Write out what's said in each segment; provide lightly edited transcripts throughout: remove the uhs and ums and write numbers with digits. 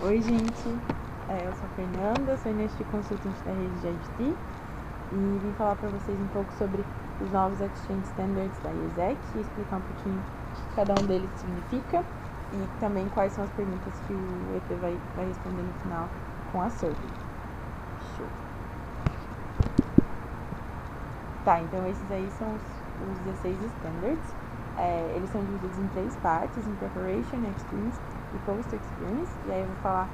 Oi, gente, eu sou a Fernanda, sou iniciante consultante da rede de IDT e vim falar para vocês um pouco sobre os novos Exchange Standards da IESEC e explicar um pouquinho o que cada um deles significa e também quais são as perguntas que o EP vai responder no final com a survey. Show! Tá, então esses aí são os 16 Standards. Eles são divididos em 3 partes, em Preparation, Experience e Post-Experience, e aí eu vou falar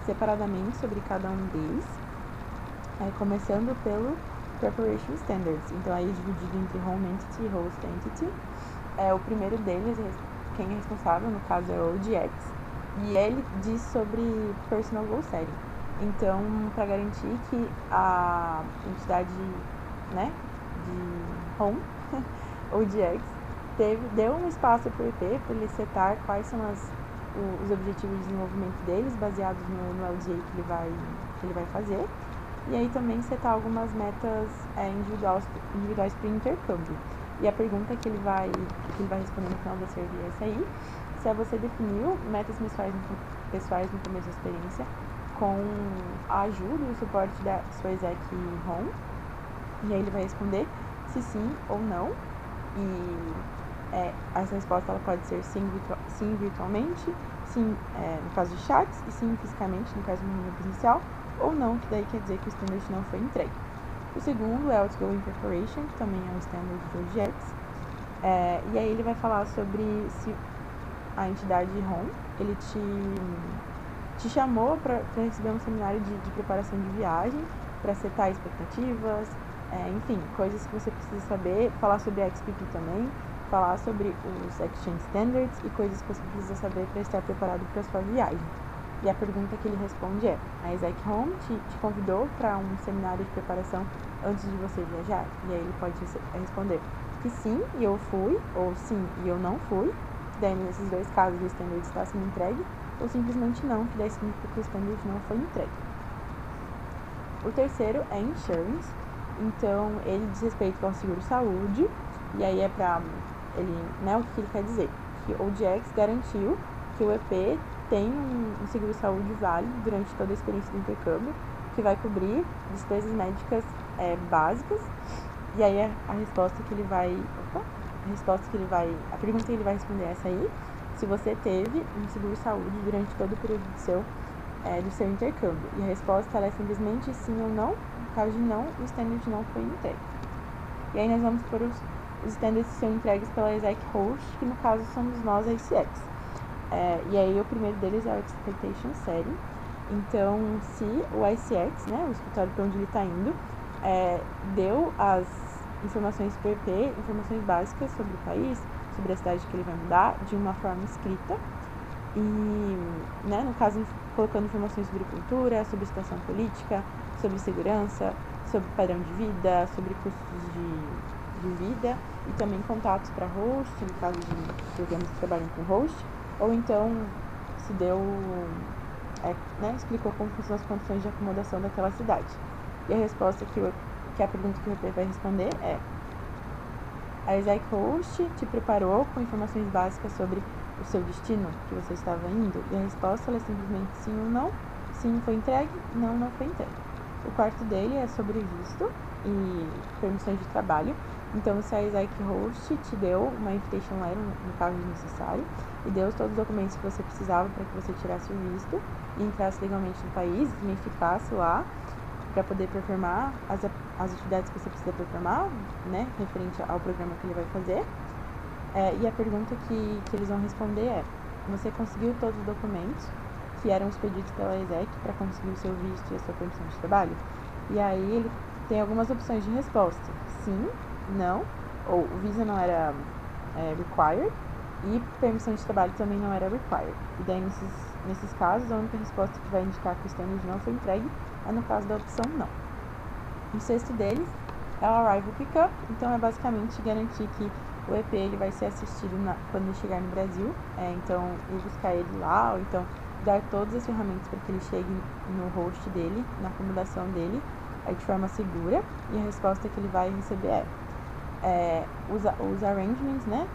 separadamente sobre cada um deles, começando pelo Preparation Standards. Então aí dividido entre Home Entity e Host Entity. O primeiro deles, quem é responsável, no caso é o OGX, e ele diz sobre Personal Goal Setting. Então, para garantir que a entidade, né, de Home, OGX, deu um espaço para o EP para ele setar quais são os objetivos de desenvolvimento deles, baseados no LGA que ele vai fazer, e aí também setar algumas metas individuais para o intercâmbio. E a pergunta que ele vai responder no final da survey é essa aí: se você definiu metas pessoais no começo da experiência com a ajuda e o suporte da sua exec home, e aí ele vai responder se sim ou não, e essa resposta ela pode ser sim virtualmente, sim no caso de chats, e sim fisicamente, no caso do momento presencial, ou não, que daí quer dizer que o standard não foi entregue. O segundo é o Outgoing Preparation, que também é um standard do OGX, e aí ele vai falar sobre se a entidade home, ele te chamou para receber um seminário de preparação de viagem, para setar expectativas, enfim, coisas que você precisa saber, falar sobre a XPP também, falar sobre os Exchange Standards e coisas que você precisa saber para estar preparado para a sua viagem. E a pergunta que ele responde é: a Exec Home te convidou para um seminário de preparação antes de você viajar? E aí ele pode responder que sim, e eu fui, ou sim, e eu não fui. Daí, nesses dois casos, o standard está sendo entregue, ou simplesmente não, que daí significa que o standard não foi entregue. O terceiro é Insurance, então ele diz respeito ao seguro-saúde, e aí é para ele, né, o que ele quer dizer? Que o OGX garantiu que o EP tem um seguro-saúde válido durante toda a experiência do intercâmbio, que vai cobrir despesas médicas básicas, e aí a resposta que ele vai, a pergunta que ele vai responder é essa aí: se você teve um seguro-saúde durante todo o período do seu intercâmbio. E a resposta ela é simplesmente sim ou não. No caso de não, o standard não foi entregue. E aí nós vamos por os standards que são entregues pela Exec Host, que no caso somos nós, a ICX. E aí o primeiro deles é o Expectation Setting. Então, se o ICX, né, o escritório para onde ele está indo, deu as informações para o EP, informações básicas sobre o país, sobre a cidade que ele vai mudar, de uma forma escrita, e, né, no caso, colocando informações sobre cultura, sobre situação política, sobre segurança, sobre padrão de vida, sobre custos de vida, e também contatos para host, no caso de programas que trabalham com host, ou então se deu, explicou como são as condições de acomodação daquela cidade. E a resposta que a pergunta que o EP vai responder é: a Exec Host te preparou com informações básicas sobre o seu destino que você estava indo? E a resposta é simplesmente sim ou não. Sim, foi entregue. Não, não foi entregue. O quarto dele é sobre visto e permissões de trabalho. Então, se a Exec Host te deu uma invitation letter, no caso de necessário, e deu todos os documentos que você precisava para que você tirasse o visto e entrasse legalmente no país, e ficasse lá para poder performar as atividades que você precisa performar, né, referente ao programa que ele vai fazer. E a pergunta que eles vão responder é: você conseguiu todos os documentos que eram os pedidos pela Exec para conseguir o seu visto e a sua permissão de trabalho? E aí ele tem algumas opções de resposta: sim, não, ou o visa não era required e permissão de trabalho também não era required. E daí nesses casos a única resposta que vai indicar que o standard não foi entregue é no caso da opção não. O sexto deles é o Arrival Pickup, então é basicamente garantir que o EP ele vai ser assistido quando ele chegar no Brasil, então ir buscar ele lá, ou então dar todas as ferramentas para que ele chegue no host dele, na acomodação dele, de forma segura. E a resposta que ele vai receber os arrangements, né,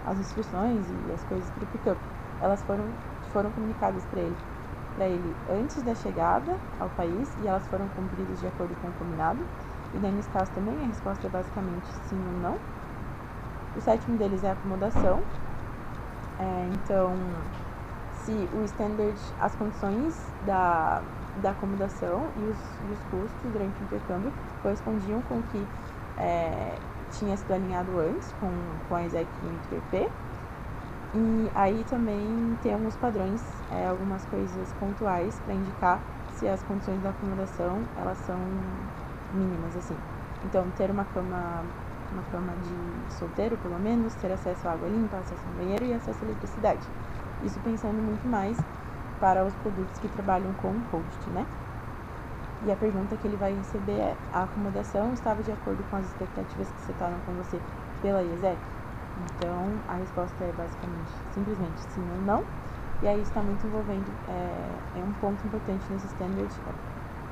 as instruções e as coisas para o pickup, elas foram foram comunicadas para ele antes da chegada ao país e elas foram cumpridas de acordo com o combinado. E daí, nesse caso também, a resposta é basicamente sim ou não. O sétimo deles é a acomodação. Então, se o standard, as condições da acomodação e os custos durante o intercâmbio correspondiam com o que tinha sido alinhado antes com a ISEC e o INTRP. E aí também tem alguns padrões, algumas coisas pontuais para indicar se as condições da acomodação elas são mínimas, assim. Então, ter uma cama de solteiro, pelo menos, ter acesso à água limpa, acesso ao banheiro e acesso à eletricidade. Isso pensando muito mais para os produtos que trabalham com host, né? E a pergunta que ele vai receber é: a acomodação estava de acordo com as expectativas que setaram com você pela IESEC? Então, a resposta é basicamente, simplesmente sim ou não. E aí está muito envolvendo, é um ponto importante nesse standard,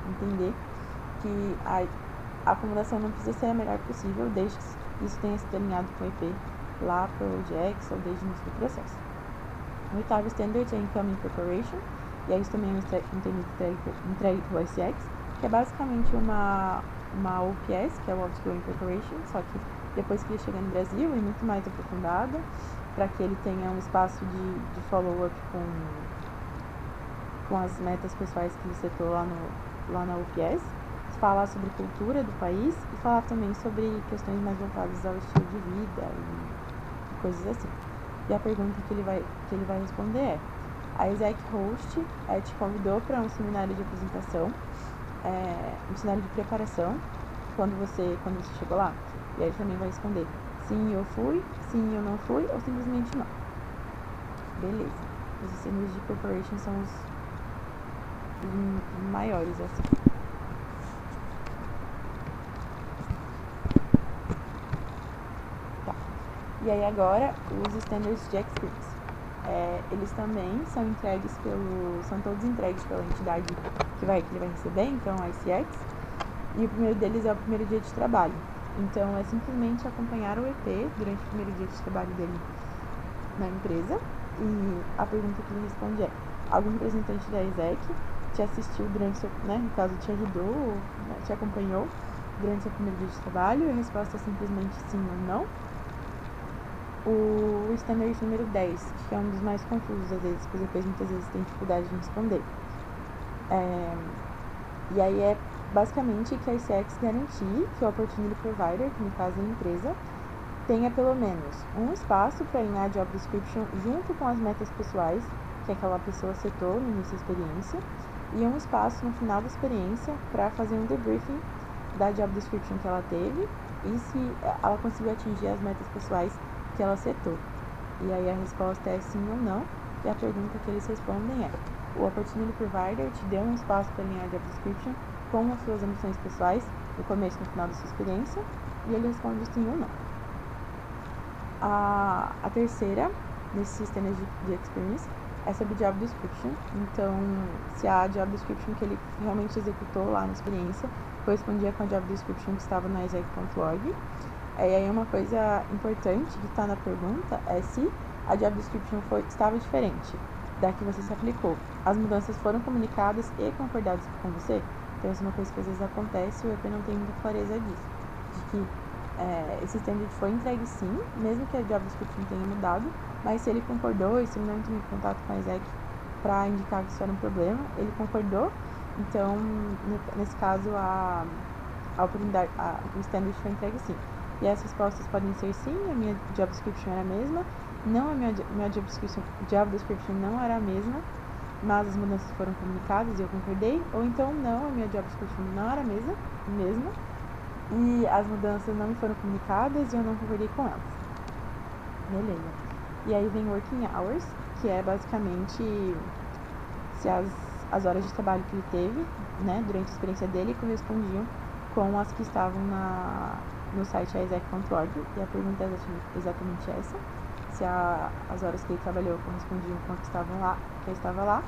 entender que a acomodação não precisa ser a melhor possível, desde que isso tenha sido alinhado com o EP lá para o OJX ou desde o início do processo. O oitavo standard é Incoming Preparation, e aí isso também é entregue pelo ICX, que é basicamente uma OPS, que é o Outgoing Preparation, só que depois que ele chega no Brasil é muito mais aprofundada, para que ele tenha um espaço de follow-up com as metas pessoais que ele setou lá na OPS, falar sobre cultura do país e falar também sobre questões mais voltadas ao estilo de vida e coisas assim. E a pergunta que ele vai responder é: a ISEC Host te convidou para um seminário de apresentação, um seminário de preparação, quando você chegou lá? E aí ele também vai responder: sim, eu fui, sim, eu não fui, ou simplesmente não. Beleza. Os sistemas de preparation são os maiores, assim. Tá. E aí agora, os standards de experience. Eles também são todos entregues pela entidade que ele vai receber, então a ICX. E o primeiro deles é o primeiro dia de trabalho. Então, é simplesmente acompanhar o EP durante o primeiro dia de trabalho dele na empresa. E a pergunta que ele responde é: algum representante da ISEC te assistiu durante seu, no caso, te ajudou, te acompanhou durante seu primeiro dia de trabalho? E a resposta é simplesmente sim ou não. O standard número 10, que é um dos mais confusos às vezes, porque depois muitas vezes tem dificuldade de responder. E aí é basicamente que a ICX garantir que o Opportunity Provider, que no caso é a empresa, tenha pelo menos um espaço para alinhar a Job Description junto com as metas pessoais que aquela pessoa setou no início da experiência, e um espaço no final da experiência para fazer um debriefing da Job Description que ela teve e se ela conseguiu atingir as metas pessoais que ela setou. E aí a resposta é sim ou não, e a pergunta que eles respondem é: o Opportunity Provider te deu um espaço para alinhar a Job Description com as suas ambições pessoais no começo e no final da sua experiência? E ele responde sim ou não. A terceira, nesse sistema de experience, é sobre Job Description. Então, se a Job Description que ele realmente executou lá na experiência correspondia com a Job Description que estava na isec.org. E aí uma coisa importante que está na pergunta é se a Job Description estava diferente da que você se aplicou. As mudanças foram comunicadas e concordadas com você? Então, isso é uma coisa que às vezes acontece e o EP não tem muita clareza disso. De que esse standard foi entregue sim, mesmo que a Job Description tenha mudado, mas se ele concordou e se ele não entrou em contato com a ISEC para indicar que isso era um problema, ele concordou, então, nesse caso, o standard foi entregue sim. E as respostas podem ser sim, a minha Job Description era a mesma, não, a minha Job Description não era a mesma, mas as mudanças foram comunicadas e eu concordei, ou então não, a minha Job Description não era a mesma, e as mudanças não me foram comunicadas e eu não concordei com elas. Beleza. E aí vem Working Hours, que é basicamente se as horas de trabalho que ele teve, durante a experiência dele, correspondiam com as que estavam no site isec.org. E a pergunta é exatamente essa: se as horas que ele trabalhou correspondiam com as que estava lá.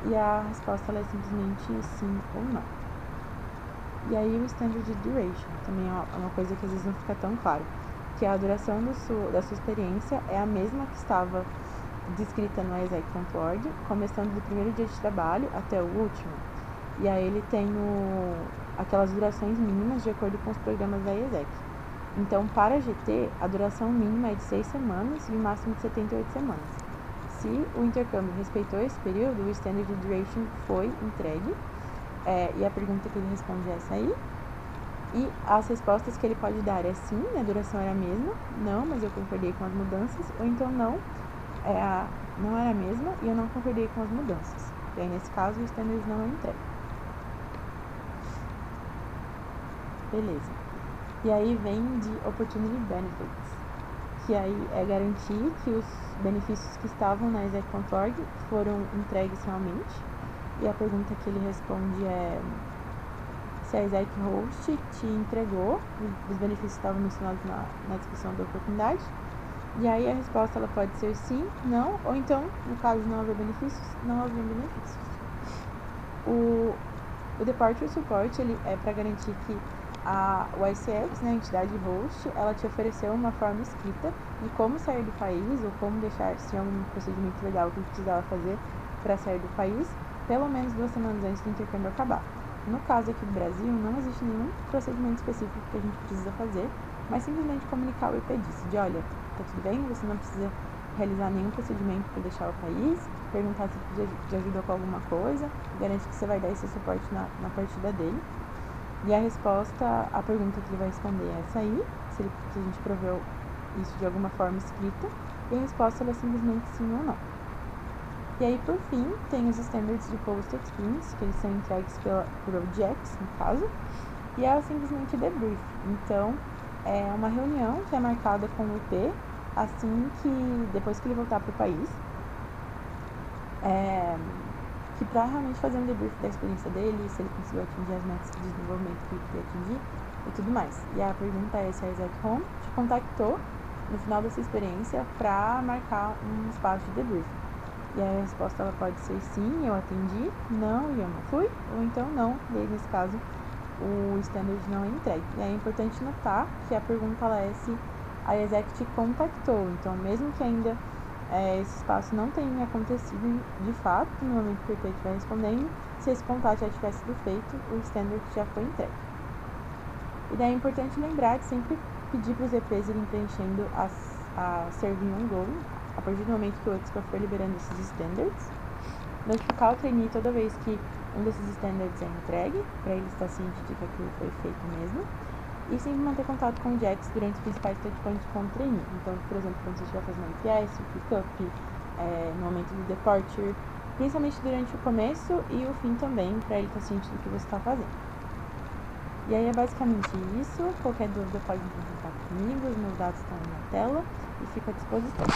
E a resposta é simplesmente sim ou não. E aí o standard de duration também é uma coisa que às vezes não fica tão claro, que a duração da sua experiência é a mesma que estava descrita no ISEC.org, começando do primeiro dia de trabalho até o último. E aí ele tem aquelas durações mínimas de acordo com os programas da ISEC. Então, para a GT, a duração mínima é de 6 semanas e o máximo de 78 semanas. Se o intercâmbio respeitou esse período, o Standard Duration foi entregue. E a pergunta que ele responde é essa aí. E as respostas que ele pode dar é sim, a duração era a mesma, não, mas eu concordei com as mudanças, ou então não, não era a mesma e eu não concordei com as mudanças. E aí, nesse caso, o Standard não é entregue. Beleza. E aí vem de Opportunity Benefits, que aí é garantir que os benefícios que estavam na ISEC.org foram entregues realmente. E a pergunta que ele responde é se a ISEC Host te entregou os benefícios que estavam mencionados na descrição da oportunidade. E aí a resposta ela pode ser sim, não, ou então, no caso de não haver benefícios, não haver benefícios. O Departure Support ele é para garantir que o ICX, né, a entidade host, ela te ofereceu uma forma escrita de como sair do país ou como deixar, se é um procedimento legal que precisava fazer para sair do país, pelo menos 2 semanas antes do intercâmbio acabar. No caso aqui do Brasil, não existe nenhum procedimento específico que a gente precisa fazer, mas simplesmente comunicar o IPDIS de olha, tá tudo bem, você não precisa realizar nenhum procedimento para deixar o país, perguntar se precisa de ajuda com alguma coisa, garante que você vai dar esse suporte na partida dele. E a resposta, a pergunta que ele vai responder é essa aí, se a gente proveu isso de alguma forma escrita, e a resposta é simplesmente sim ou não. E aí, por fim, tem os standards de Post Experience, que eles são entregues por OGX, no caso, e é simplesmente debrief. Então, é uma reunião que é marcada com o IP, assim que, depois que ele voltar para o país, que para realmente fazer um debrief da experiência dele, se ele conseguiu atingir as metas de desenvolvimento que ele queria atingir e tudo mais. E a pergunta é se a ISEC Home te contactou no final dessa experiência para marcar um espaço de debrief. E a resposta ela pode ser sim, eu atendi, não, e eu não fui, ou então não, e aí nesse caso o standard não é entregue. E é importante notar que a pergunta ela é se a ISEC te contactou, então mesmo que ainda esse espaço não tenha acontecido de fato, no momento que o IP estiver respondendo, se esse contato já tivesse sido feito, o standard já foi entregue. E daí é importante lembrar de sempre pedir para os EPs irem preenchendo a serving ongoing, a partir do momento que o Expa for liberando esses standards, notificar o trainee toda vez que um desses standards é entregue, para ele estar ciente de que aquilo foi feito mesmo, e sempre manter contato com o JAX durante os principais touchpoints com o trainee. Então, por exemplo, quando você estiver fazendo IPS, o pick-up, no momento do departure, principalmente durante o começo e o fim também, para ele estar ciente do que você está fazendo. E aí é basicamente isso. Qualquer dúvida pode entrar em contato comigo, os meus dados estão aí na tela e fico à disposição.